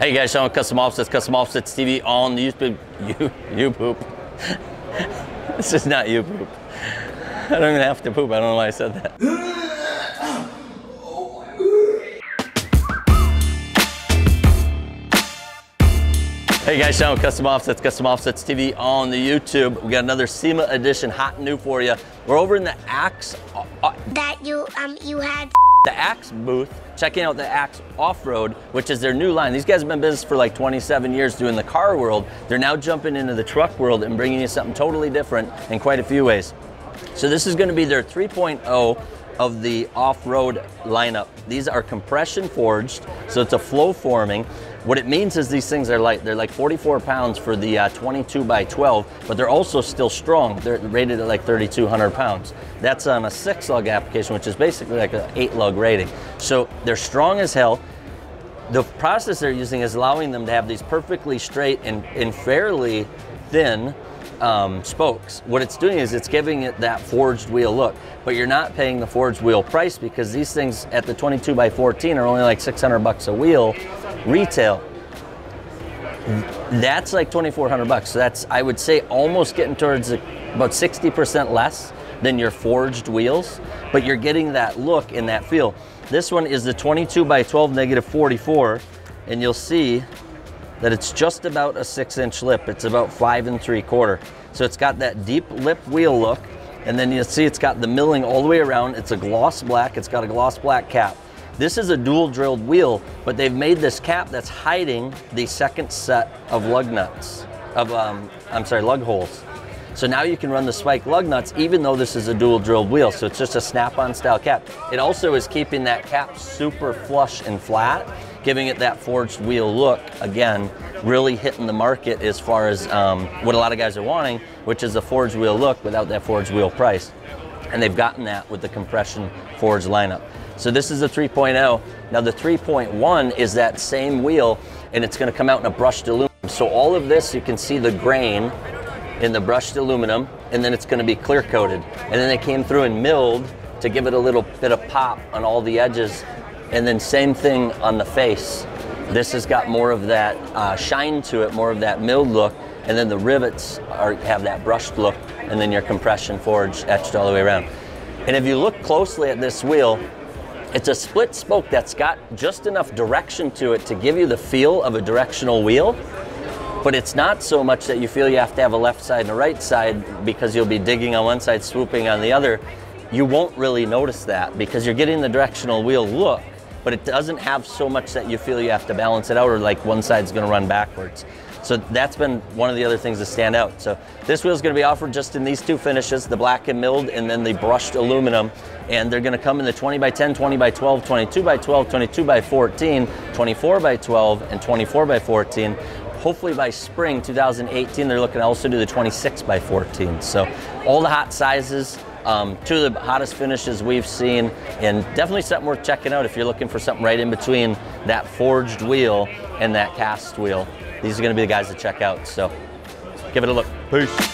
Hey guys, Sean with Custom Offsets TV on the YouTube. You poop. This is not you poop. I don't even have to poop. I don't know why I said that. Hey guys, Sean with Custom Offsets TV on the YouTube. We got another SEMA edition, hot and new for you. We're over in the Axe the Axe booth, checking out the Axe Offroad, which is their new line. These guys have been in business for like 27 years doing the car world. They're now jumping into the truck world and bringing you something totally different in quite a few ways. So this is going to be their 3.0 of the off-road lineup. These are compression forged, so it's a flow forming. What it means is these things are light. They're like 44 pounds for the 22 by 12, but they're also still strong. They're rated at like 3,200 pounds. That's on a 6-lug application, which is basically like an 8-lug rating. So they're strong as hell. The process they're using is allowing them to have these perfectly straight and fairly thin spokes. What it's doing is it's giving it that forged wheel look, but you're not paying the forged wheel price because these things at the 22 by 14 are only like 600 bucks a wheel retail. That's like 2,400 bucks. So that's, I would say, almost getting towards about 60% less than your forged wheels, but you're getting that look and that feel. This one is the 22 by 12 negative 44, and you'll see that it's just about a 6-inch lip. It's about 5 3/4. So it's got that deep lip wheel look, and then you'll see it's got the milling all the way around. It's a gloss black. It's got a gloss black cap. This is a dual drilled wheel, but they've made this cap that's hiding the second set of lug nuts, lug holes. So now you can run the spike lug nuts even though this is a dual drilled wheel. So it's just a snap-on style cap. It also is keeping that cap super flush and flat, giving it that forged wheel look. Again, really hitting the market as far as what a lot of guys are wanting, which is a forged wheel look without that forged wheel price. And they've gotten that with the compression forged lineup. So this is the 3.0. Now the 3.1 is that same wheel, and it's gonna come out in a brushed aluminum. So all of this, you can see the grain in the brushed aluminum, and then it's gonna be clear coated. And then they came through and milled to give it a little bit of pop on all the edges. And then same thing on the face. This has got more of that shine to it, more of that milled look, and then the rivets have that brushed look, and then your compression forge etched all the way around. And if you look closely at this wheel, it's a split spoke that's got just enough direction to it to give you the feel of a directional wheel, but it's not so much that you feel you have to have a left side and a right side because you'll be digging on one side, swooping on the other. You won't really notice that because you're getting the directional wheel look, but it doesn't have so much that you feel you have to balance it out or like one side's gonna run backwards. So that's been one of the other things to stand out. So this wheel is going to be offered just in these two finishes, the black and milled and then the brushed aluminum. And they're going to come in the 20 by 10, 20 by 12, 22 by 12, 22 by 14, 24 by 12, and 24 by 14. Hopefully by spring 2018, they're looking to also do the 26 by 14. So all the hot sizes, two of the hottest finishes we've seen, and definitely something worth checking out if you're looking for something right in between that forged wheel and that cast wheel. These are going to be the guys to check out, so give it a look. Peace.